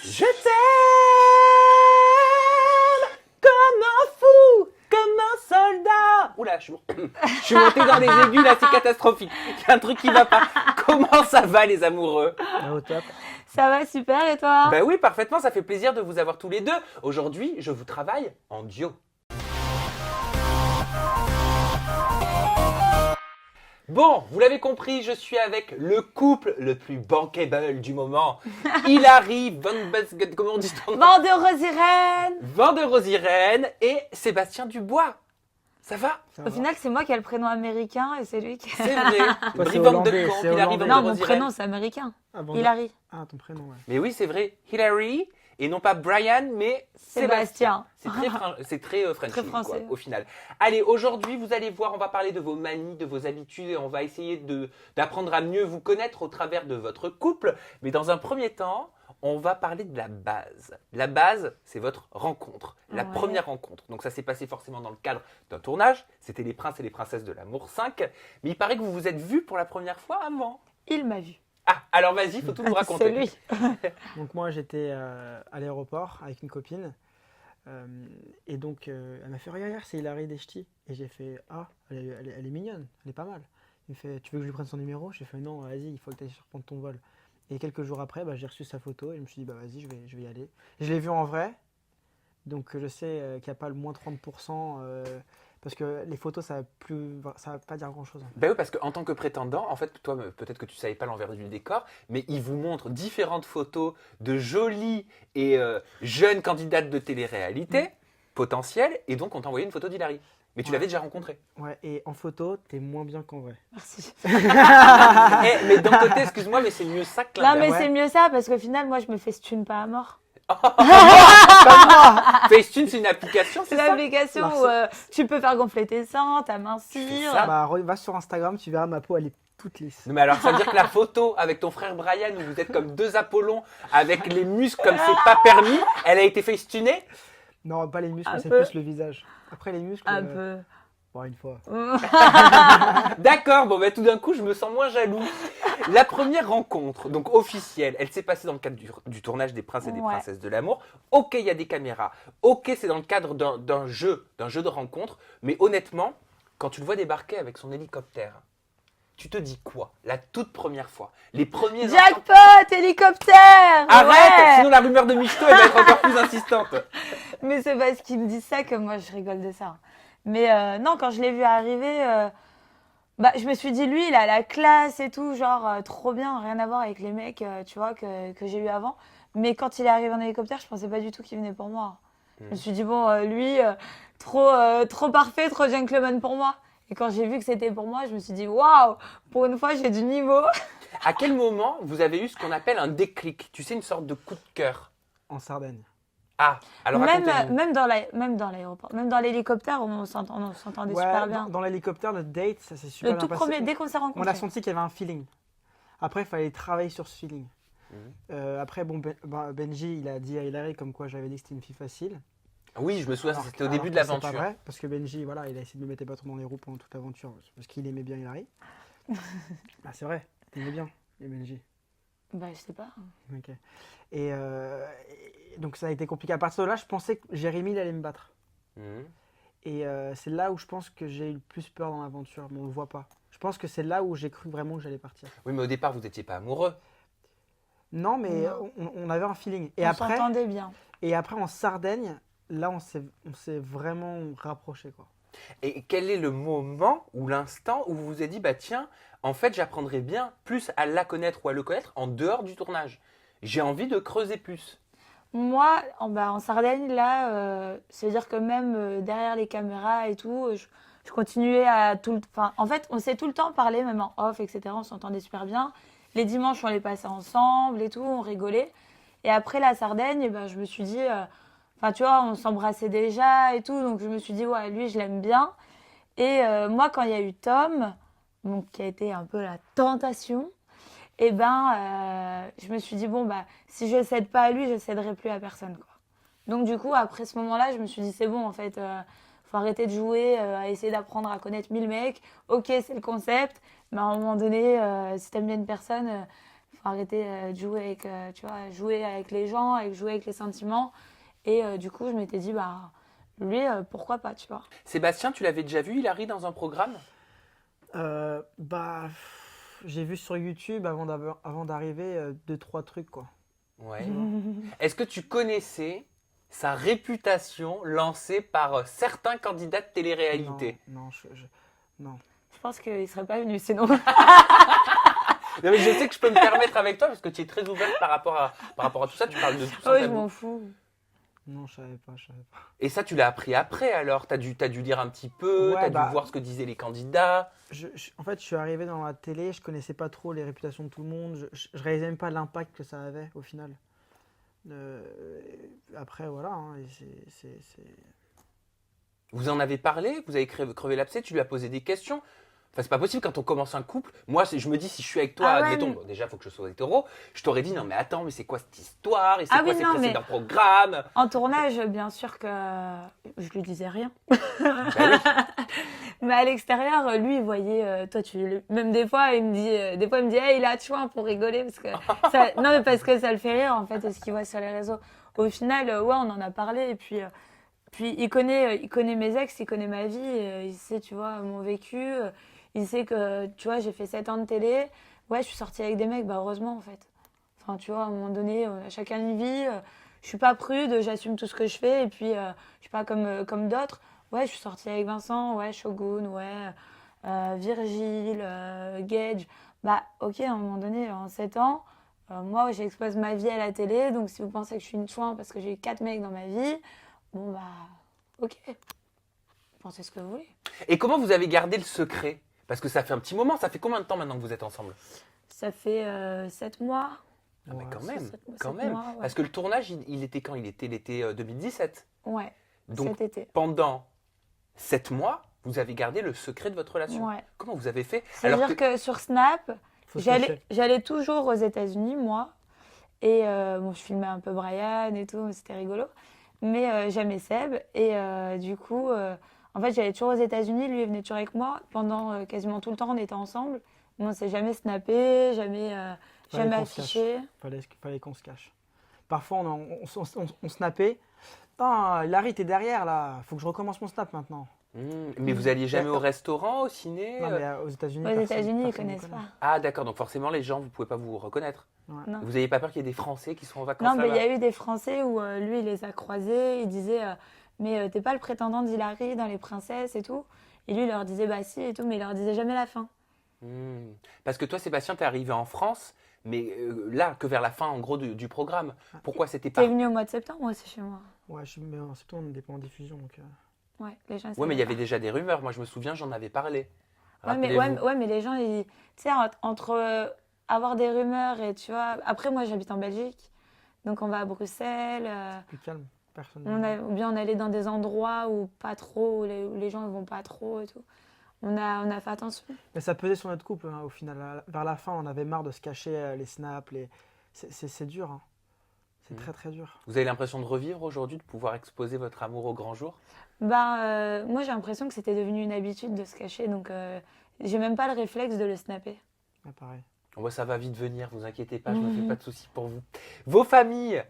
Je t'aime comme un fou, comme un soldat. Oula, je suis monté dans les aigus, là, c'est catastrophique. Il y a un truc qui va pas. Comment ça va, les amoureux? Bah, au top. Ça va super et toi? Ben oui, parfaitement, ça fait plaisir de vous avoir tous les deux. Aujourd'hui, je vous travaille en duo. Bon, vous l'avez compris, je suis avec le couple le plus bankable du moment. Hilary comment on dit ton nom? Van de Rosirène. Van de Rosirène et Sébastien Dubois. Ça va? Ça Au va. final, c'est moi qui ai le prénom américain et c'est lui qui... C'est vrai. Toi, c'est Van de hollandais, Camp, c'est Hilary hollandais. Van de Non, mon Rosirène. prénom, c'est américain. Ah, bon, Hilary. Ah, ton prénom, ouais. Mais oui, c'est vrai. Hilary et non pas Brian, mais Sébastien. C'est très Frenchy, Très français. quoi, au final. Allez, aujourd'hui, vous allez voir, on va parler de vos manies, de vos habitudes et on va essayer d'apprendre à mieux vous connaître au travers de votre couple. Mais dans un premier temps, on va parler de la base. La base, c'est votre rencontre, la Ouais. première rencontre. Donc ça s'est passé forcément dans le cadre d'un tournage. C'était les princes et les princesses de l'amour 5. Mais il paraît que vous vous êtes vus pour la première fois avant. Il m'a vu. Ah, alors vas-y, il faut tout nous Ah, c'est raconter. lui. Donc moi, j'étais à l'aéroport avec une copine. Et donc, elle m'a fait, regarde, c'est Hilary Deshti. Et j'ai fait, ah, elle est mignonne, elle est pas mal. Il me fait, tu veux que je lui prenne son numéro? J'ai fait, non, vas-y, il faut que tu ailles reprendre ton vol. Et quelques jours après, j'ai reçu sa photo et je me suis dit, bah vas-y, je vais y aller. Je l'ai vu en vrai, donc je sais qu'il n'y a pas le moins 30%, parce que les photos, ça va pas dire grand-chose. Ben oui, parce qu'en tant que prétendant, en fait, toi, peut-être que tu ne savais pas l'envers du décor, mais il vous montre différentes photos de jolies et jeunes candidates de télé-réalité potentielles, et donc on t'a envoyé une photo d'Hilary. Mais tu Ouais. l'avais déjà rencontrée. Ouais, et en photo, t'es moins bien qu'en vrai. Merci. Mais d'un côté, excuse-moi, mais c'est mieux ça que Non, l'inverse. mais c'est mieux ça parce qu'au final, moi, je me festune pas à mort. Facetune, c'est une application, c'est C'est ça? l'application Alors, où tu peux faire gonfler tes seins, t'amincir. ça Bah, va sur Instagram, tu verras, ma peau, elle est toute lisse. Non, mais alors, ça veut dire que la photo avec ton frère Brian, où vous êtes comme deux Apollons, avec les muscles comme c'est pas permis, elle a été facetunée? Non, pas les muscles, Un c'est peu. plus le visage. Après, les muscles, Un peu. bon, une fois. D'accord, bon tout d'un coup je me sens moins jaloux. La première rencontre, donc officielle, elle s'est passée dans le cadre du tournage des Princes et des Ouais. Princesses de l'amour. Ok, il y a des caméras. Ok, c'est dans le cadre d'un jeu de rencontre. Mais honnêtement, quand tu le vois débarquer avec son hélicoptère, tu te dis quoi? La toute première fois, les premiers instants- Jackpot, hélicoptère. Arrête, Ouais. sinon la rumeur de Michto elle va être encore plus insistante. Mais c'est parce qu'il me dit ça que moi, je rigole de ça. Mais non, quand je l'ai vu arriver, je me suis dit, lui, il a la classe et tout, genre, trop bien, rien à voir avec les mecs, tu vois, que j'ai eu avant. Mais quand il est arrivé en hélicoptère, je pensais pas du tout qu'il venait pour moi. Je me suis dit, bon, lui, trop parfait, trop gentleman pour moi. Et quand j'ai vu que c'était pour moi, je me suis dit, waouh, pour une fois, j'ai du niveau. À quel moment vous avez eu ce qu'on appelle un déclic? Tu sais, une sorte de coup de cœur. En Sardaigne. Ah, alors racontez-nous. Même dans l'aéroport, même dans l'hélicoptère, on s'entendait Ouais, super bien. dans l'hélicoptère, notre date, ça s'est super Le bien tout passé. premier, dès qu'on s'est On a rencontrés. senti qu'il y avait un feeling. Après, il fallait travailler sur ce feeling. Après, bon, Benji, il a dit à Hilary comme quoi j'avais dit que c'était une fille facile. Oui, je me souviens, Alors- c'était au alors début de que c'est l'aventure. pas vrai, parce que Benji, voilà, il a essayé de me mettre les bâtons dans les roues pendant toute l'aventure, parce qu'il aimait bien Hilary. Bah, c'est vrai, il aimait bien, et Benji. Bah, je sais pas. Ok. Et donc ça a été compliqué. À partir de là, je pensais que Jérémy, il allait me battre. Mhm. Et c'est là où je pense que j'ai eu le plus peur dans l'aventure, mais on le voit pas. Je pense que c'est là où j'ai cru vraiment que j'allais partir. Oui, mais au départ, vous n'étiez pas amoureux. Non, mais Non. on avait un feeling. On s'entendait bien. Et après, en Sardaigne, là, on s'est vraiment rapprochés, quoi. Et quel est le moment ou l'instant où vous vous êtes dit, bah tiens, en fait, j'apprendrai bien plus à la connaître ou à le connaître en dehors du tournage. J'ai envie de creuser plus. Moi, en Sardaigne, là, c'est-à-dire que même derrière les caméras et tout, je continuais à tout le... Enfin, en fait, on s'est tout le temps parlé, même en off, etc. On s'entendait super bien. Les dimanches, on les passait ensemble et tout, on rigolait. Et après la Sardaigne, je me suis dit... Enfin, tu vois, on s'embrassait déjà et tout. Donc, je me suis dit, ouais, lui, je l'aime bien. Et moi, quand il y a eu Tom, donc, qui a été un peu la tentation, je me suis dit, bon, si je ne cède pas à lui, je ne céderai plus à personne, quoi. Donc, du coup, après ce moment-là, je me suis dit, c'est bon, en fait, faut arrêter de jouer à essayer d'apprendre à connaître 1000 mecs. Ok, c'est le concept, mais à un moment donné, si t'aimes bien une personne, faut arrêter de jouer avec, tu vois, jouer avec les gens, jouer avec les sentiments. Et du coup, je m'étais dit, bah, lui, pourquoi pas, tu vois. Sébastien, tu l'avais déjà vu, Hilary, dans un programme? Bah, j'ai vu sur YouTube avant d'arriver 2-3 trucs, quoi. Ouais. Est-ce que tu connaissais sa réputation lancée par certains candidats de télé-réalité? Non. Je pense qu'il ne serait pas venu, sinon. Non, mais je sais que je peux me permettre avec toi parce que tu es très ouverte par rapport à tout ça. Tu parles de tout ça. Oui, je m'en fous. Non, je savais pas. Et ça, tu l'as appris après alors? T'as dû lire un petit peu, Ouais, t'as bah, dû voir ce que disaient les candidats. En fait, je suis arrivé dans la télé, je connaissais pas trop les réputations de tout le monde, je réalisais même pas l'impact que ça avait au final. Après, voilà, hein, et Vous en avez parlé? Vous avez crevé l'abcès? Tu lui as posé des questions? Enfin, c'est pas possible quand on commence un couple. Moi, je me dis, si je suis avec toi, Ah ouais, admettons, mais- bon, déjà, il faut que je sois hétéro. Je t'aurais dit, non, mais attends, mais c'est quoi cette histoire? Et c'est Ah quoi oui, ces non, précédents programmes? En tournage, bien sûr que je lui disais rien. Bah oui. Mais à l'extérieur, lui, il voyait, même des fois, il me dit, hey, il a chouin pour rigoler parce que non, mais parce que ça le fait rire en fait, ce qu'il voit sur les réseaux. Au final, ouais, on en a parlé et puis il connaît mes ex, il connaît ma vie, il sait, tu vois, mon vécu, il sait que, tu vois, j'ai fait 7 ans de télé. Ouais, je suis sortie avec des mecs, bah heureusement en fait. Enfin, tu vois, à un moment donné, on a chacun une vie. Je suis pas prude, j'assume tout ce que je fais. Et puis, je suis pas comme d'autres. Ouais, je suis sortie avec Vincent, ouais, Shogun, ouais, Virgile, Gage. Bah, ok, à un moment donné, en 7 ans, moi, j'expose ma vie à la télé. Donc, si vous pensez que je suis une chouin parce que j'ai eu 4 mecs dans ma vie, bon, bah, ok. Pensez ce que vous voulez. Et comment vous avez gardé le secret? Parce que ça fait un petit moment. Ça fait combien de temps maintenant que vous êtes ensemble? Ça fait 7 mois. Ah, mais Ouais, quand même, sept quand même. mois, ouais. Parce que le tournage, il était quand? Il était l'été 2017. Ouais, Donc, cet été. pendant 7 mois, vous avez gardé le secret de votre relation. Ouais. Comment vous avez fait? C'est-à-dire que sur Snap, faut se cacher. j'allais toujours aux États-Unis, moi. Et bon, je filmais un peu Brian et tout, c'était rigolo. Mais j'aimais Seb. Et du coup, en fait, j'allais toujours aux États-Unis. Lui, il venait toujours avec moi. Pendant quasiment tout le temps, on était ensemble. Mais on s'est jamais snappé, jamais qu'on se affiché. Fallait qu'on se cache. Parfois, on snappait. Ah, Larry, t'es derrière là, faut que je recommence mon snap maintenant. Mais vous alliez jamais au restaurant, au ciné? Non, mais aux États-Unis, Aux États-Unis, ils personne ne connaissent pas. Ah d'accord, donc forcément les gens, vous pouvez pas vous reconnaître. Ouais. Non. Vous n'avez pas peur qu'il y ait des Français qui sont en vacances Non, mais il y là-bas? a eu des Français où lui, il les a croisés. Il disait, mais t'es pas le prétendant d'Hilary dans Les Princesses et tout. Et lui, il leur disait, bah si et tout, mais il leur disait jamais la fin. Parce que toi, Sébastien, t'es arrivé en France, mais là, que vers la fin, en gros, du programme. Pourquoi c'était pas... T'es venu au mois de septembre aussi chez moi. Ouais, mais en septembre, on n'était pas en diffusion. Donc, Ouais, les gens. Ouais, mais il y savaient avait déjà des rumeurs. Moi, je me souviens, j'en avais parlé. pas. Ouais, mais les gens, tu sais, entre avoir des rumeurs et tu vois. Après, moi, j'habite en Belgique. Donc, on va à Bruxelles. plus calme. Personne. Ou bien on allait dans des endroits où pas trop, où les gens ne vont pas trop et tout. On a fait attention. Mais ça pesait sur notre couple hein, au final. Vers la fin, on avait marre de se cacher les snaps. C'est dur. Hein. C'est très très dur. Vous avez l'impression de revivre aujourd'hui, de pouvoir exposer votre amour au grand jour? Moi, j'ai l'impression que c'était devenu une habitude de se cacher. Donc, j'ai même pas le réflexe de le snapper. Ah, pareil. Bon, ça va vite venir, vous inquiétez pas, je me fais pas de soucis pour vous. Vos familles,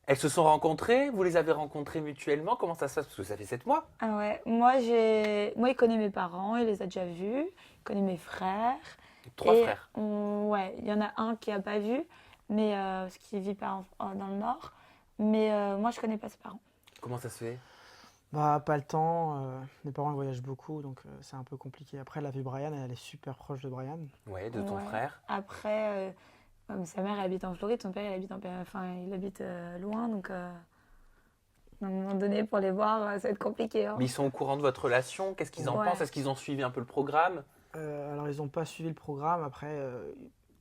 elles se sont rencontrées? Vous les avez rencontrées mutuellement? Comment ça se passe? Parce que ça fait 7 mois. Ah ouais, moi, il connaît mes parents, il les a déjà vus. Il connaît mes frères. 3 Et frères. Ouais, il y en a un qui n'a pas vu, mais parce qu'il vit pas dans le Nord. Mais moi, je connais pas ses parents. Comment ça se fait? Bah, pas le temps. Mes parents ils voyagent beaucoup, donc c'est un peu compliqué. Après, la vie Brian, elle est super proche de Brian. Ouais, de ton Ouais. frère. Après, mais sa mère elle habite en Floride, son père il habite loin, donc à un moment donné, pour les voir, ça va être compliqué. Hein. Mais ils sont au courant de votre relation? Qu'est-ce qu'ils en Ouais. pensent? Est-ce qu'ils ont suivi un peu le programme? Alors, ils n'ont pas suivi le programme. Après,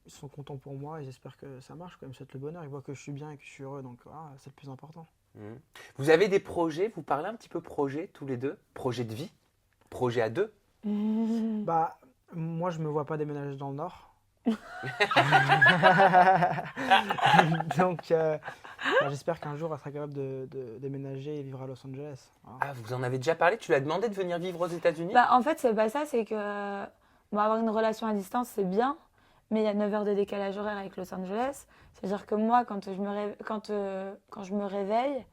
ils sont contents pour moi et j'espère que ça marche. Ils me souhaitent le bonheur. Ils voient que je suis bien et que je suis heureux, donc voilà, c'est le plus important. Vous avez des projets? Vous parlez un petit peu projet tous les deux? Projet de vie? Projet à deux? Bah, moi, je me vois pas déménager dans le Nord. Donc, j'espère qu'un jour, elle sera capable de déménager et vivre à Los Angeles. Voilà. Ah, vous en avez déjà parlé? Tu lui as demandé de venir vivre aux États-Unis? Bah, en fait, c'est pas ça, c'est que avoir une relation à distance, c'est bien, mais il y a 9 heures de décalage horaire avec Los Angeles. C'est-à-dire que moi, quand je me réveille,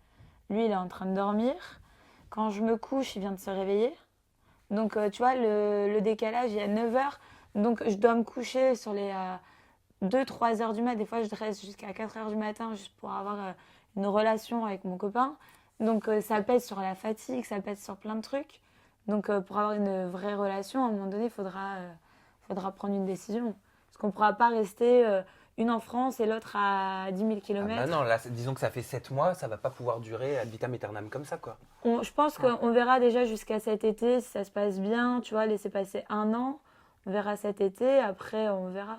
lui, il est en train de dormir. Quand je me couche, il vient de se réveiller. Donc, tu vois, le décalage, il y a 9 heures. Donc, je dois me coucher sur les 2-3 heures du mat. Des fois, je reste jusqu'à 4 heures du matin juste pour avoir une relation avec mon copain. Donc, ça pèse sur la fatigue, ça pèse sur plein de trucs. Donc, pour avoir une vraie relation, à un moment donné, il faudra prendre une décision. Parce qu'on ne pourra pas rester une en France et l'autre à 10 000 Ah km. bah non, là, disons que ça fait 7 mois, ça va pas pouvoir durer ad vitam aeternam comme ça, quoi. Je pense qu'on verra déjà jusqu'à cet été si ça se passe bien. Tu vois, laisser passer 1 an. On verra cet été. Après, on verra.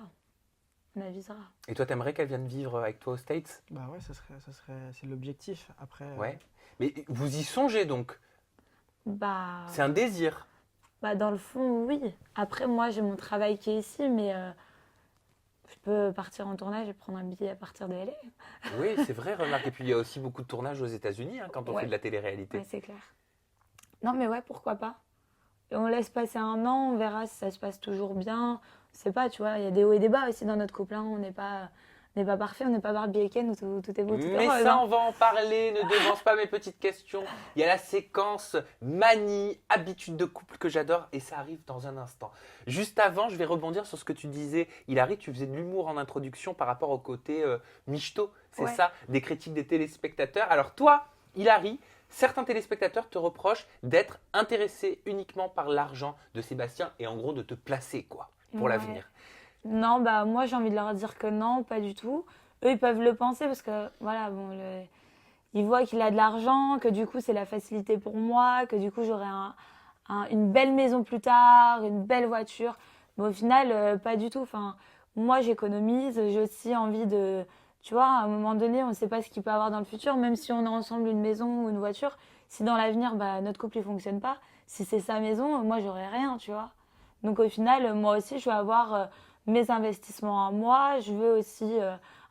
On avisera. Et toi, t'aimerais qu'elle vienne vivre avec toi aux States? Bah ouais, c'est l'objectif. Après, Ouais. Mais vous y songez donc? Bah, C'est un désir. dans le fond, oui. Après, moi, j'ai mon travail qui est ici, mais je peux partir en tournage et prendre un billet à partir de LA. Oui, c'est vrai, remarque. Et puis il y a aussi beaucoup de tournages aux États-Unis hein, quand on Ouais. fait de la télé-réalité. Ouais, c'est clair. Non, mais ouais, pourquoi pas. Et on laisse passer 1 an, on verra si ça se passe toujours bien. Je sais pas, tu vois, il y a des hauts et des bas aussi dans notre couple. Hein. On n'est pas parfait, on n'est pas Barbie et Ken où tout est beau, tout est Mais rose. ça, Hein. on va en parler. Ne devance pas mes petites questions. Il y a la séquence manie, habitude de couple que j'adore et ça arrive dans un instant. Juste avant, je vais rebondir sur ce que tu disais. Hilary, tu faisais de l'humour en introduction par rapport au côté michto. C'est Ouais. ça, des critiques des téléspectateurs. Alors toi, Hilary, certains téléspectateurs te reprochent d'être intéressé uniquement par l'argent de Sébastien et en gros de te placer quoi pour Ouais. l'avenir. Non, bah moi j'ai envie de leur dire que non, pas du tout. Eux ils peuvent le penser parce que voilà, bon, ils voient qu'il a de l'argent, que du coup c'est la facilité pour moi, que du coup j'aurai une belle maison plus tard, une belle voiture. Mais au final, pas du tout. Enfin, moi j'économise, j'ai aussi envie de. Tu vois, à un moment donné, on ne sait pas ce qu'il peut avoir dans le futur, même si on a ensemble une maison ou une voiture. Si dans l'avenir, bah, notre couple ne fonctionne pas, si c'est sa maison, moi j'aurai rien, tu vois. Donc au final, moi aussi, je vais avoir mes investissements à moi. Je veux aussi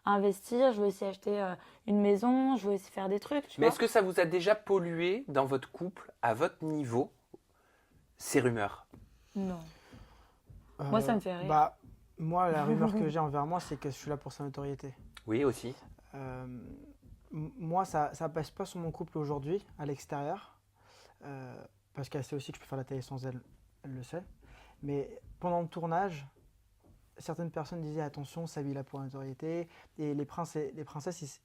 investir, je veux aussi acheter une maison, je veux aussi faire des trucs, tu Mais vois. est-ce que ça vous a déjà pollué dans votre couple, à votre niveau, ces rumeurs? Non. Moi, ça me fait rire. Bah, moi, la rumeur que j'ai envers moi, c'est que je suis là pour sa notoriété. Oui, aussi. Euh, Moi, ça passe pas sur mon couple aujourd'hui, à l'extérieur, parce qu'elle sait aussi que je peux faire la télé sans elle, elle le sait. Mais pendant le tournage, certaines personnes disaient attention, Sabi là pour la notoriété, et les princesses,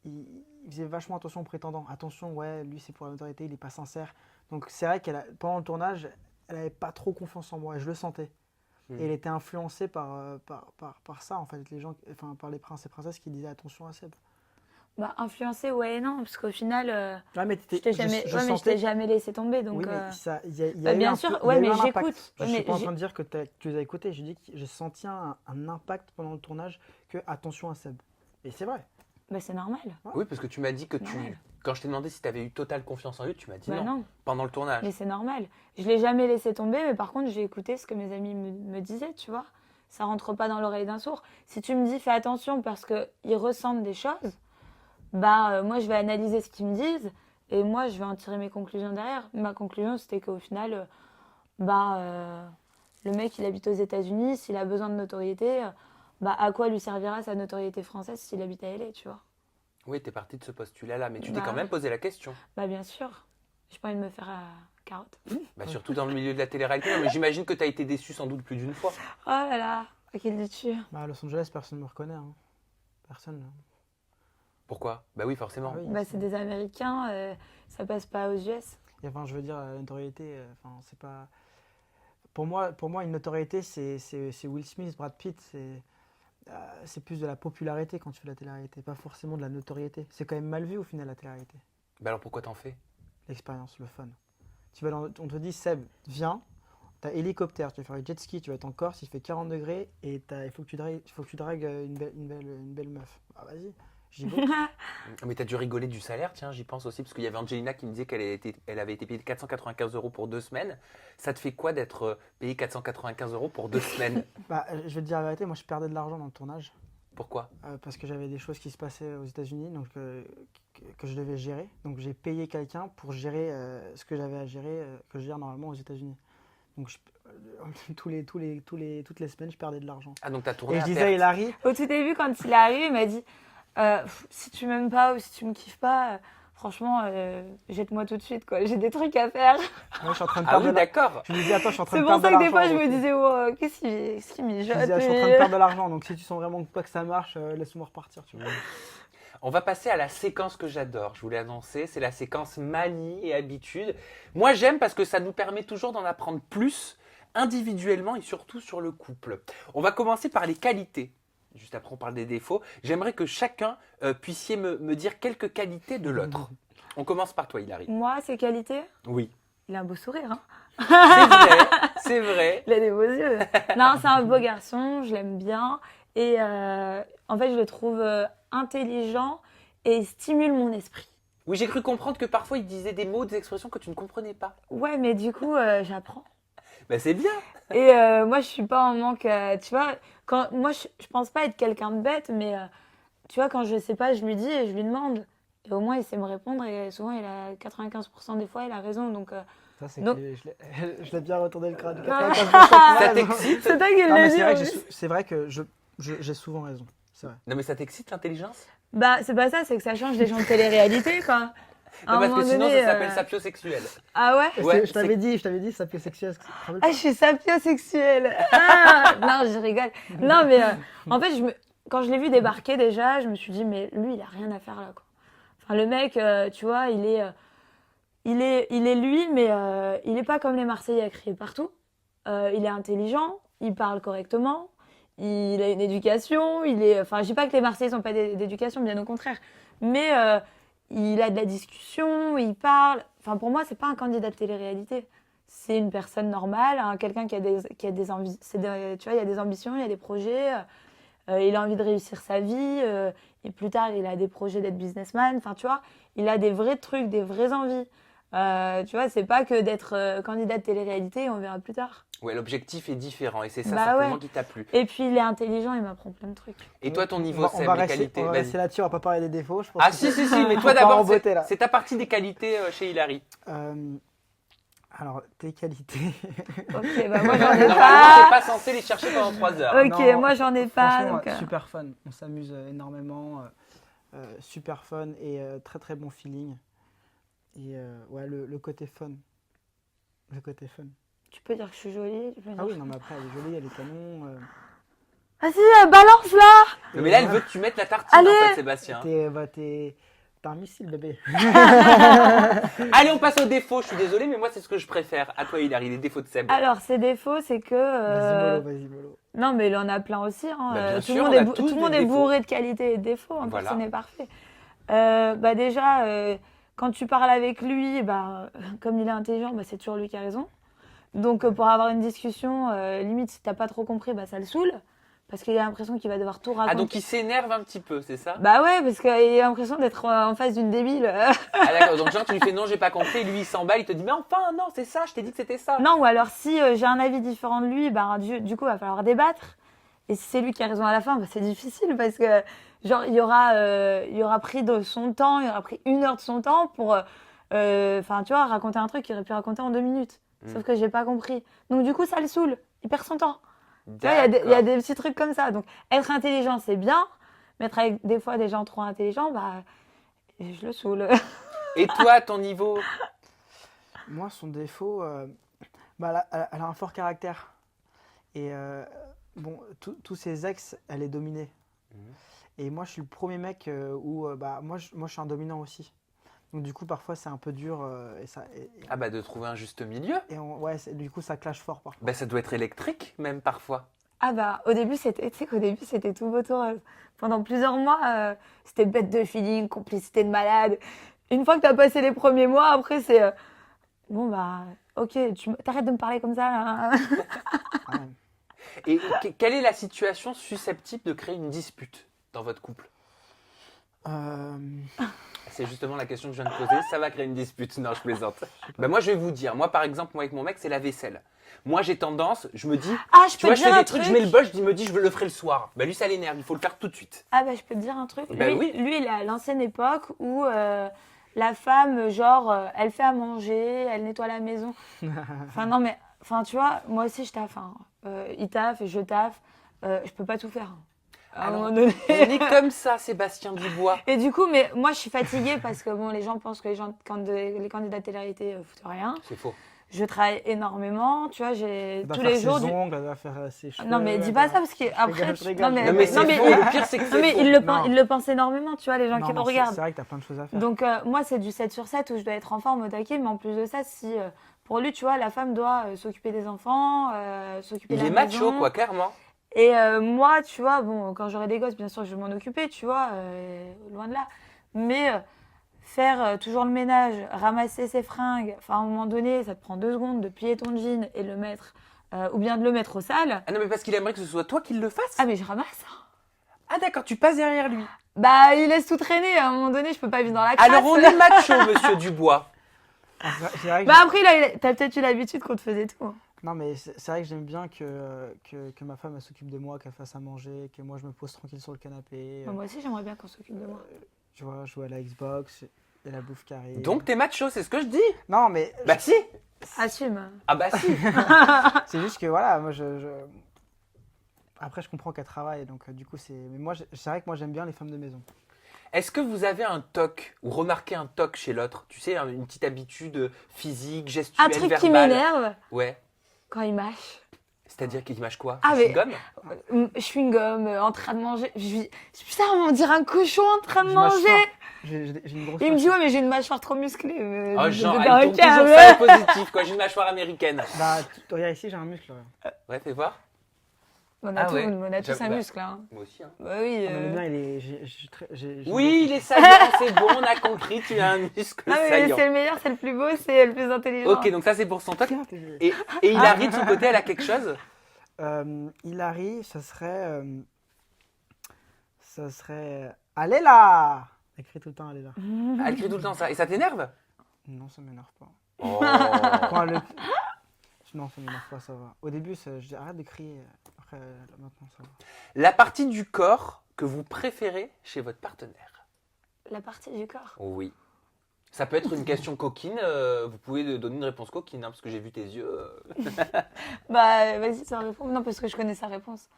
ils faisaient vachement attention aux prétendants. Attention, ouais, lui c'est pour la notoriété, il est pas sincère. Donc c'est vrai pendant le tournage, elle avait pas trop confiance en moi, et je le sentais. Et elle était influencée par ça, en fait, les gens, enfin, par les princes et princesses qui disaient attention à Seb. Bah, influencer, ouais et non, parce qu'au final, Ouais, mais je t'ai jamais, ouais, mais je t'ai jamais laissé tomber. Donc, oui, mais ça, il y a bah, eu bien un sûr, peu- ouais, il y a eu mais un impact. j'écoute. Je Ouais, suis mais pas en train de dire que tu les as écoutés. Je dis que j'ai senti un impact pendant le tournage que attention à Seb. Et c'est vrai. bah, c'est normal. Oui, parce que tu m'as dit que Normal. quand je t'ai demandé si tu avais eu totale confiance en lui, tu m'as dit Bah, non, non. pendant le tournage. Mais c'est normal. Je l'ai jamais laissé tomber, mais par contre, j'ai écouté ce que mes amis me disaient, tu vois. Ça rentre pas dans l'oreille d'un sourd. Si tu me dis fais attention parce qu'ils ressentent des choses, bah moi je vais analyser ce qu'ils me disent et moi je vais en tirer mes conclusions derrière. Ma conclusion c'était qu'au final, le mec il habite aux États-Unis, s'il a besoin de notoriété, bah à quoi lui servira sa notoriété française s'il habite à LA, tu vois. Oui, t'es parti de ce postulat-là, mais tu t'es Bah, quand même posé la question. Bah bien sûr. J'ai pas envie de me faire carotte. Bah, surtout dans le milieu de la télé-réalité. Non, mais j'imagine que tu as été déçu sans doute plus d'une fois. Oh là là, à qui le dis-tu? Bah, à Los Angeles, personne ne me reconnaît. Hein. Personne. Pourquoi? Bah oui, forcément. Ah oui. Bah, c'est des Américains, ça passe pas aux US. Et enfin, je veux dire, la notoriété, enfin, c'est pas. Pour moi, une notoriété, c'est Will Smith, Brad Pitt, c'est plus de la popularité quand tu fais de la télé-réalité, pas forcément de la notoriété. C'est quand même mal vu au final la télé-réalité. Bah alors pourquoi t'en fais? L'expérience, le fun. On te dit, Seb, viens, t'as hélicoptère, tu vas faire un jet ski, tu vas être en Corse, il fait 40 degrés et il faut que tu dragues une belle meuf. Ah, vas-y. j'y bosse. Mais t'as dû rigoler du salaire, tiens, j'y pense aussi, parce qu'il y avait Angelina qui me disait elle avait été payée 495 € pour 2 semaines. Ça te fait quoi d'être payé 495 € pour 2 semaines? Bah, je vais te dire la vérité, moi je perdais de l'argent dans le tournage Pourquoi? parce que j'avais des choses qui se passaient aux États-Unis donc que je devais gérer. Donc j'ai payé quelqu'un pour gérer ce que j'avais à gérer, que je gère normalement aux États-Unis. Donc toutes les semaines, je perdais de l'argent. Ah, donc t'as tourné Et à je disais perte. à Hilary, Au tout début, quand il est arrivé, il m'a dit si tu m'aimes pas ou si tu me kiffes pas, franchement, jette-moi tout de suite, quoi. J'ai des trucs à faire. moi je suis en train de Ah perdre oui, de l'argent. d'accord. Je lui disais, attends, je suis en train C'est de pour perdre de ça que des l'argent. fois, je me donc, disais oh, qu'est-ce qu'il je mijote disais, je suis en train de perdre de l'argent, donc si tu sens vraiment pas que ça marche, laisse-moi repartir. Tu vois. On va passer à la séquence que j'adore, je vous l'ai annoncé, c'est la séquence manie et habitude. Moi j'aime parce que ça nous permet toujours d'en apprendre plus individuellement et surtout sur le couple. On va commencer par les qualités. Juste après on parle des défauts. J'aimerais que chacun puissiez me dire quelques qualités de l'autre. On commence par toi Hilary. Moi, ses qualités, Oui. il a un beau sourire. Hein. C'est vrai, c'est vrai. Il a des beaux yeux. Non, c'est un beau garçon, je l'aime bien. Et en fait, je le trouve intelligent et il stimule mon esprit. Oui, j'ai cru comprendre que parfois il disait des mots, des expressions que tu ne comprenais pas. Ouais, mais du coup, j'apprends. Ben c'est bien. Et moi, je suis pas en manque. Tu vois, moi, je pense pas être quelqu'un de bête, mais tu vois, quand je sais pas, je lui dis et je lui demande. Et au moins, il sait me répondre. Et souvent, il a 95% des fois, il a raison. Donc, Ça, c'est Donc- que je l'ai bien retourné le crâne. Ah. 95%, Ça raison. t'excite? c'est toi qui Non, mais l'as c'est dit. vrai en que plus. c'est vrai que j'ai souvent raison. C'est vrai. Non mais ça t'excite l'intelligence? Bah, c'est pas ça, c'est que ça change des gens de télé-réalité, quoi. À un Non, parce que moment sinon donné, ça s'appelle sapiosexuel. Ah ouais? Ouais, je t'avais dit, ça peut sexuel. Ah, je suis sapiosexuelle. Ah non, je rigole. Non, mais en fait, quand je l'ai vu débarquer déjà, je me suis dit, mais lui, il a rien à faire là, quoi. Enfin, le mec, tu vois, il est lui, mais il est pas comme les Marseillais à crier partout. Il est intelligent, il parle correctement, il a une éducation, Enfin, je dis pas que les Marseillais n'ont pas d'éducation, bien au contraire. Mais il a de la discussion, il parle. Enfin, pour moi, c'est pas un candidat de télé-réalité. C'est une personne normale, hein, quelqu'un qui a des envies. Tu vois, il y a des ambitions, il y a des projets. Il a envie de réussir sa vie. Et plus tard, il a des projets d'être businessman. Enfin, tu vois, il a des vrais trucs, des vraies envies. Tu vois, c'est pas que d'être candidat de télé-réalité, on verra plus tard. Ouais, l'objectif est différent et c'est ça Bah certainement ouais. qui t'a plu. Et puis, il est intelligent, il m'apprend plein de trucs. Et toi, ton niveau, on c'est va les rester, qualités. on va Vas-y. rester là-dessus, on va pas parler des défauts. Je pense Ah que si, c'est- si, si, mais on toi part en d'abord, beauté, là. c'est ta partie des qualités chez Hilary. Alors, tes qualités. Ok, bah moi, j'en ai Normalement, pas. t'es pas censé les chercher pendant 3 heures. Ok, Non, moi, j'en ai pas. Franchement, Donc, super fun. On s'amuse énormément. Super fun et très très bon feeling. Et ouais, le côté fun. Le côté fun. tu peux dire que je suis jolie. Tu peux Ah dire... oui, non, mais après, elle est jolie, elle est canon. Vas-y, balance là. Mais là, elle voilà. veut que tu mettes la tartine en Allez. fait, Sébastien. T'es un missile, bébé. Allez, on passe aux défauts. Je suis désolé, mais moi, c'est ce que je préfère. À toi, Hilary, les défauts de Seb. Alors, ses défauts, c'est que. Vas-y, mollo. Non, mais il en a plein aussi. Hein. Bah, bien Tout sûr, le monde on a est, tous tout le monde des est défauts. bourré de qualités et de défauts. Hein, Voilà. Personne n'est parfait. Bah déjà, quand tu parles avec lui, bah, comme il est intelligent, bah, c'est toujours lui qui a raison. Donc, pour avoir une discussion, limite, si t'as pas trop compris, bah, ça le saoule. Parce qu'il a l'impression qu'il va devoir tout raconter. Ah, donc il s'énerve un petit peu, c'est ça? Bah ouais, parce qu'il a l'impression d'être en face d'une débile. Ah, d'accord. Donc, genre, tu lui fais non, j'ai pas compris. Lui, il s'emballe. Il te dit, mais enfin, non, c'est ça. Je t'ai dit que c'était ça. Non, ou alors si j'ai un avis différent de lui, bah, du coup, il va falloir débattre. Et si c'est lui qui a raison à la fin, bah, c'est difficile parce que genre il aura pris de son temps, il aura pris 1 heure de son temps pour, enfin tu vois, raconter un truc qu'il aurait pu raconter en 2 minutes. Sauf que j'ai pas compris. Donc du coup, ça le saoule. Il perd son temps. Tu vois, il y a des petits trucs comme ça. Donc être intelligent, c'est bien. Mais être avec des fois des gens trop intelligents, bah je le saoule. Et toi, ton niveau? Moi, son défaut, elle a un fort caractère. Et bon, tous ses ex, elle est dominée. Et moi, je suis le premier mec où, moi, je suis un dominant aussi. Donc du coup, parfois, c'est un peu dur. Ah bah de trouver un juste milieu. Ouais, du coup, ça clash fort parfois. Bah ça doit être électrique même parfois. Ah bah au début c'était, tu sais qu'au début c'était tout beau tout rose. Pendant plusieurs mois, c'était bête de feeling, complicité de malade. Une fois que t'as passé les premiers mois, après c'est bon bah ok, t'arrêtes de me parler comme ça là. Ouais. Et quelle est la situation susceptible de créer une dispute dans votre couple? C'est justement la question que je viens de poser. Ça va créer une dispute. Non, je plaisante. Bah, moi, je vais vous dire. Moi, par exemple, moi avec mon mec, c'est la vaisselle. Moi, j'ai tendance, je me dis, Ah, je tu peux vois, te je dire fais un des trucs, je truc. mets le bol, je me dis, je le ferai le soir. Bah, lui, ça l'énerve. Il faut le faire tout de suite. Ah bah je peux te dire un truc. Bah lui, oui. lui, il est à l'ancienne époque où la femme, genre, elle fait à manger, elle nettoie la maison. Enfin non mais, enfin tu vois, moi aussi je taffe. Hein. Il taffe et je taffe. Je peux pas tout faire. Hein. À un Alors, moment donné. On est comme ça, Sébastien Dubois. Et du coup, mais moi je suis fatiguée parce que bon, les gens pensent que les candidats télé-réalité foutent rien. C'est faux. Je travaille énormément, tu vois, j'ai Elle doit tous faire les ses jours. ongles, elle doit faire ses cheveux. Non mais dis pas ça parce qu'après. je rigole. Non, mais c'est non, mais- faux. Le pire, c'est que Non c'est mais faux. ils le pensent énormément, tu vois, les gens Non, qui mais me regardent. c'est vrai que t'as plein de choses à faire. Donc moi c'est du 7 sur 7 où je dois être en forme au taquet, mais en plus de ça, si pour lui, tu vois, la femme doit s'occuper des enfants, s'occuper de Il la est macho, maison. quoi, clairement. Et moi, tu vois, bon, quand j'aurai des gosses, bien sûr, je vais m'en occuper, tu vois, loin de là. Mais faire toujours le ménage, ramasser ses fringues, enfin à un moment donné, ça te prend 2 secondes de plier ton jean et le mettre, ou bien de le mettre au sale. Ah non, mais parce qu'il aimerait que ce soit toi qui le fasses. Ah mais je ramasse. Ah d'accord, tu passes derrière lui. Bah il laisse tout traîner, à un moment donné, je peux pas vivre dans la crasse. Alors on est macho, monsieur Dubois. Ah, c'est vrai que Bah après, t'as peut-être eu l'habitude qu'on te faisait tout. Hein. Non, mais c'est vrai que j'aime bien que ma femme elle s'occupe de moi, qu'elle fasse à manger, que moi je me pose tranquille sur le canapé. Bah, moi aussi, j'aimerais bien qu'on s'occupe de moi. Tu vois, jouer à la Xbox et la bouffe qui arrive. Donc t'es macho, c'est ce que je dis. Non, mais Bah si. Assume. Ah bah si. c'est juste que voilà, moi Après, je comprends qu'elle travaille, donc du coup, c'est. Mais moi, c'est vrai que moi j'aime bien les femmes de maison. Est-ce que vous avez un toc ou remarqué un toc chez l'autre? Tu sais, une petite habitude physique, gestuelle, Un truc verbale. qui m'énerve, Ouais. quand il mâche. C'est-à-dire qu'il mâche quoi? Ah, Du mais- chewing-gum Je suis une gomme, en train de manger. Putain, on dirait un cochon en train de Je mâche manger. fort. J'ai une grosse. Il me dit, mâchoire. ouais, mais j'ai une mâchoire trop musclée. Oh, genre, de elle tombe requin, toujours ouais. sur le positif, quoi. J'ai une mâchoire américaine. Bah, regarde ici, j'ai un muscle. Ouais. Ouais, fais voir. On a, Ah ouais. on a tous un Bah, muscle, hein. Moi aussi, hein. Bah oui. Ah, mais le mien, il est. j'ai Oui, il est saillant, c'est bon, on a compris, tu as un muscle Non, mais saillant. c'est le meilleur, c'est le plus beau, c'est le plus intelligent. Ok, donc ça c'est pour son toc. Regarde, t'es- Et Hilary, de son côté, elle a quelque chose? Hilary, ça serait. Allez là! Elle crie tout le temps, allez là. Elle crie tout le temps ça. Et ça t'énerve? Non, ça m'énerve pas. Oh. Quand elle le- Non, ça m'énerve pas, ça va. Au début, je dis arrête de crier. Après, maintenant, ça va. La partie du corps que vous préférez chez votre partenaire? La partie du corps. Oui. Ça peut être une question coquine, vous pouvez donner une réponse coquine, hein, parce que j'ai vu tes yeux. Bah, vas-y, ça répond. Non, parce que je connais sa réponse.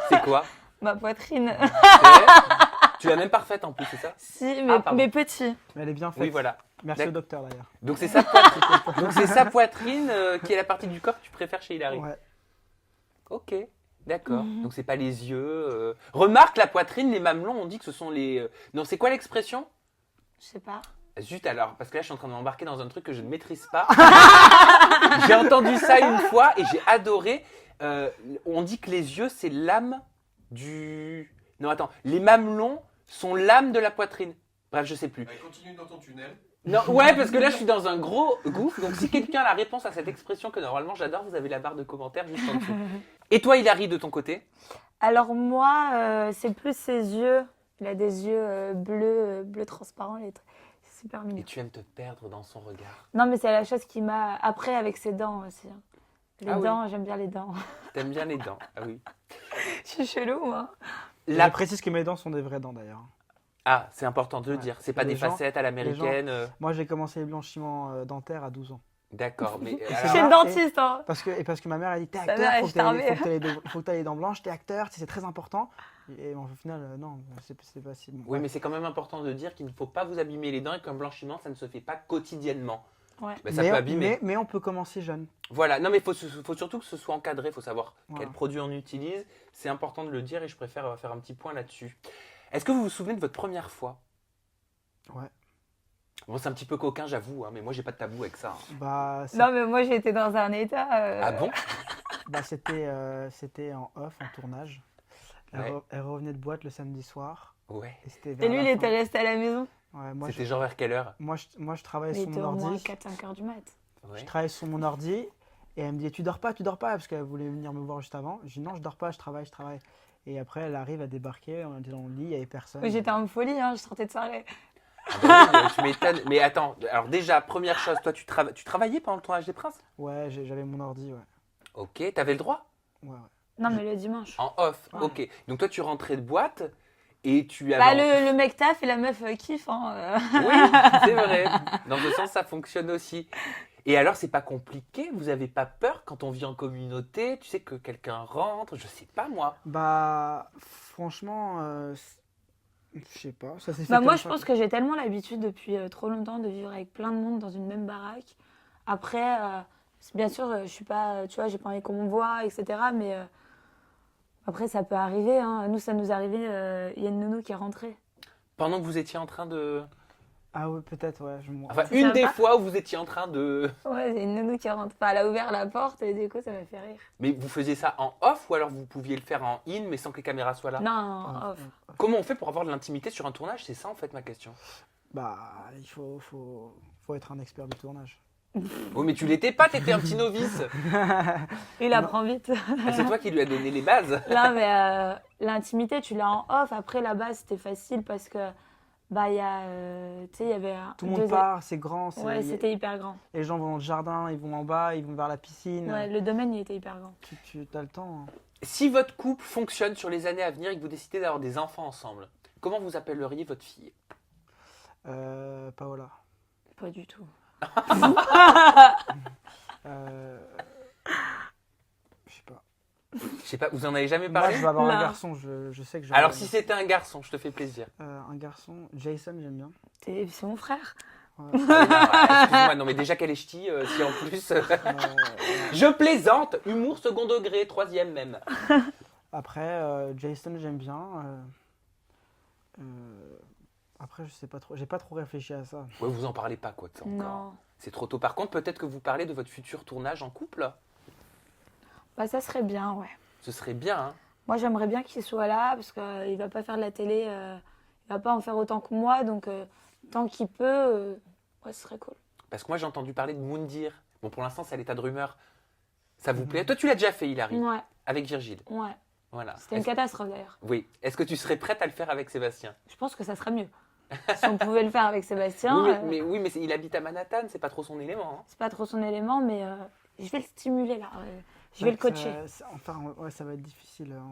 C'est quoi? Ma poitrine. Tu l'as même parfaite en plus, c'est ça? Si, mais, Ah, pardon. mais petit. Mais elle est bien faite. Oui, voilà. Merci au D'accord. docteur d'ailleurs. Donc c'est sa poitrine, donc c'est sa poitrine qui est la partie du corps que tu préfères chez Hilary. Ouais. Ok, d'accord. Donc c'est pas les yeux. Remarque la poitrine, les mamelons, on dit que ce sont les. Non, c'est quoi l'expression? Je sais pas. Zut alors, parce que là je suis en train de m'embarquer dans un truc que je ne maîtrise pas. J'ai entendu ça une fois et j'ai adoré. On dit que les yeux c'est l'âme du. Non attends, les mamelons sont l'âme de la poitrine. Bref, je sais plus. Allez, continue dans ton tunnel. Non, ouais, parce que là je suis dans un gros gouffre. Donc si quelqu'un a la réponse à cette expression que normalement j'adore, vous avez la barre de commentaires juste en dessous. Et toi, Hilary, de ton côté? Alors moi, c'est plus ses yeux. Il a des yeux bleus transparents. C'est super Et mignon. tu aimes te perdre dans son regard. Non, mais c'est la chose qui m'a... Après, avec ses dents aussi. Hein. Les Ah oui. dents, j'aime bien les dents. T'aimes bien les dents. Ah oui. Je suis chelou, moi. La... Je précise que mes dents sont des vraies dents d'ailleurs. Ah, c'est important de le Ouais. dire. C'est pas Les des gens- facettes à l'américaine. Moi, j'ai commencé les blanchiments dentaires à 12 ans. D'accord, mais Je Alors, suis une dentiste, hein. Parce que ma mère a dit t'es Sa acteur, mère, elle faut est que t'aies charmée. faut que t'aies les dents blanches, t'es acteur, c'est très important. Et au final, non, c'est pas si bon. oui, mais c'est quand même important de dire qu'il ne faut pas vous abîmer les dents et qu'un blanchiment, ça ne se fait pas quotidiennement. Ouais. Mais ça peut abîmer. mais on peut commencer jeune. Voilà, non mais faut surtout que ce soit encadré, il faut savoir Voilà. quel produit on utilise. C'est important de le dire et je préfère faire un petit point là-dessus. Est-ce que vous vous souvenez de votre première fois? Ouais. Bon, c'est un petit peu coquin, j'avoue, hein, mais moi j'ai pas de tabou avec ça. Hein. Bah, Non, mais moi, j'ai été dans un état... Ah bon? c'était en off, en tournage. Ouais. Elle revenait de boîte le samedi soir. Ouais. Et, c'était Et vers lui, la il était fin. resté à la maison. Ouais, C'était genre vers quelle heure? moi, je travaillais Mais il sur était mon au moins ordi. 4-5 heures du mat. Ouais. Je travaillais sur mon ordi et elle me dit tu dors pas, parce qu'elle voulait venir me voir juste avant. Je dis non, je dors pas, je travaille. Et après, elle arrive à débarquer, on était dans le lit, il n'y avait personne. Oui, j'étais en folie, hein, je sortais de soirée. Ah bah oui, mais tu m'étonnes. Mais attends, alors déjà, première chose, toi, tu travaillais pendant le tournage des Princes? Ouais, j'avais mon ordi, ouais. Ok, t'avais le droit? Ouais. Non, mais le dimanche. En off, Ouais. ok. Donc toi, tu rentrais de boîte et tu Bah, avais... le mec taf et la meuf kiffe. Hein. Oui, c'est vrai. Dans ce sens, ça fonctionne aussi. Et alors, c'est pas compliqué? Vous avez pas peur quand on vit en communauté? Tu sais que quelqu'un rentre? Je sais pas, moi. Bah, franchement, je sais pas, ça s'est fait Bah, moi, comme je ça, pense quoi. que j'ai tellement l'habitude depuis trop longtemps de vivre avec plein de monde dans une même baraque. Après, bien sûr, je suis pas, tu vois, j'ai pas envie qu'on me voit, etc. Mais après, ça peut arriver. Hein. Nous, ça nous est arrivé. Il y a une nounou qui est rentrée. Pendant que vous étiez en train de... Ah ouais, peut-être, ouais. Enfin, C'est une des sympa. fois où vous étiez en train de... Ouais, c'est une nounou qui est rentrée. Enfin, elle a ouvert la porte et du coup, ça m'a fait rire. Mais vous faisiez ça en off ou alors vous pouviez le faire en in mais sans que les caméras soient là? Non, Ah, off. Comment on fait pour avoir de l'intimité sur un tournage? C'est ça en fait ma question. Bah, il faut être un expert du tournage. Oh mais tu l'étais pas, t'étais un petit novice. Il apprend vite. Ah, c'est toi qui lui as donné les bases. Non, mais l'intimité, tu l'as en off. Après, là-bas, c'était facile parce que, bah, il y a, tu sais, il y avait Tout le monde part, c'est grand, Ouais, c'était hyper grand. les gens vont dans le jardin, ils vont en bas, ils vont vers la piscine. Ouais, le domaine, il était hyper grand. Tu as le temps, hein. Si votre couple fonctionne sur les années à venir et que vous décidez d'avoir des enfants ensemble, comment vous appelleriez votre fille? Paola. Pas du tout. Euh, je sais pas. Je sais pas, vous en avez jamais Moi, parlé? je vais avoir un Non. garçon, je sais que je vais Alors avoir si c'était un garçon, je te fais plaisir. un garçon, Jason, j'aime bien. C'est mon frère. Ouais. Ah oui, non, excuse-moi, non mais déjà qu'elle est ch'ti, si en plus... Je plaisante, humour second degré, troisième même. Après, Jason, j'aime bien. Après, je sais pas trop. J'ai pas trop réfléchi à ça. Ouais, vous en parlez pas quoi de ça encore. Non. C'est trop tôt. Par contre, peut-être que vous parlez de votre futur tournage en couple. Bah, ça serait bien, ouais. Ce serait bien, hein. Moi, j'aimerais bien qu'il soit là parce qu'il va pas faire de la télé. Il va pas en faire autant que moi. Donc, tant qu'il peut, ouais, ce serait cool. Parce que moi j'ai entendu parler de Moundir. Bon, pour l'instant, c'est à l'état de rumeur. Ça vous plaît? Toi, tu l'as déjà fait, Hilary, Ouais, avec Virgile. ouais. Voilà. C'était une catastrophe d'ailleurs. Oui. Est-ce que tu serais prête à le faire avec Sébastien? Je pense que ça serait mieux. Si on pouvait le faire avec Sébastien, Oui, mais il habite à Manhattan, c'est pas trop son élément, hein. c'est pas trop son élément, mais je vais le stimuler là. Je vais le coacher. Enfin, ouais, ça va être difficile, hein.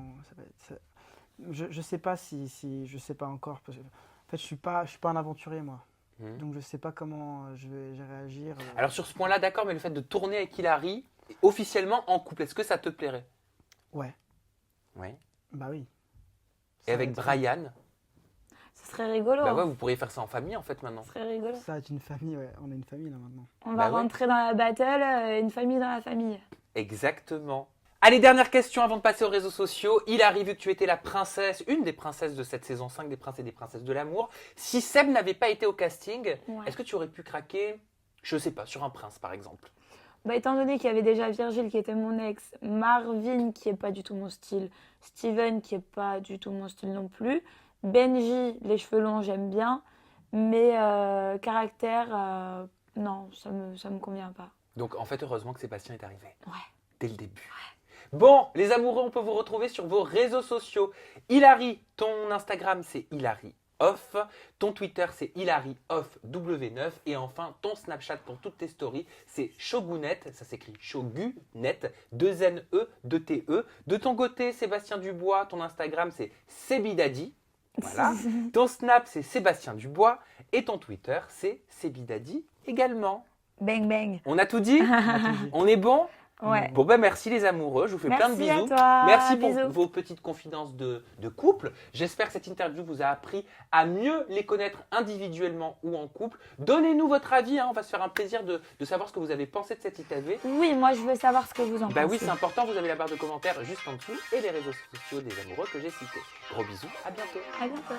Je sais pas si je sais pas encore. Parce que, en fait, je suis pas un aventurier, moi. Mhm. Donc, je sais pas comment je vais réagir. Alors sur ce point-là, d'accord, mais le fait de tourner avec Hilary, officiellement en couple, est-ce que ça te plairait? Ouais, Oui. bah oui. Et avec Brian? Ce serait rigolo. Bah ouais, vous pourriez faire ça en famille en fait maintenant. Ce serait rigolo. Ça va être une famille, ouais. On est une famille là maintenant. On Bah va ouais. rentrer dans la battle, une famille dans la famille. Exactement. Allez, dernière question avant de passer aux réseaux sociaux. Hilary, vu que tu étais la princesse, une des princesses de cette saison 5 des Princes et des Princesses de l'amour, si Seb n'avait pas été au casting, Ouais. est-ce que tu aurais pu craquer, je sais pas, sur un prince par exemple? Bah, étant donné qu'il y avait déjà Virgile qui était mon ex, Marvin qui est pas du tout mon style, Steven qui est pas du tout mon style non plus, Benji, les cheveux longs, j'aime bien, mais caractère, non, ça me convient pas. Donc en fait, heureusement que Sébastien est arrivé. Ouais. Dès le début. Bon, les amoureux, on peut vous retrouver sur vos réseaux sociaux. Hilary, ton Instagram c'est Hilary Off, ton Twitter c'est Hilary Off W9 et enfin ton Snapchat pour toutes tes stories c'est Shogunet, ça s'écrit Shogunet, 2 N-E, 2 T-E. De ton côté, Sébastien Dubois, ton Instagram c'est Sebidadi. Voilà. Ton Snap c'est Sébastien Dubois et ton Twitter c'est Sebidadi également. Bang bang. On a tout dit? On est bon? Ouais. Bon ben merci les amoureux, je vous fais plein de Merci à bisous. toi. Merci pour Bisous. vos petites confidences de couple. J'espère que cette interview vous a appris à mieux les connaître individuellement ou en couple. Donnez-nous votre avis, hein, on va se faire un plaisir de savoir ce que vous avez pensé de cette interview. Oui, moi je veux savoir ce que vous en Bah pensez. oui, c'est important, vous avez la barre de commentaires juste en dessous et les réseaux sociaux des amoureux que j'ai cités. Gros bisous, à bientôt. À bientôt.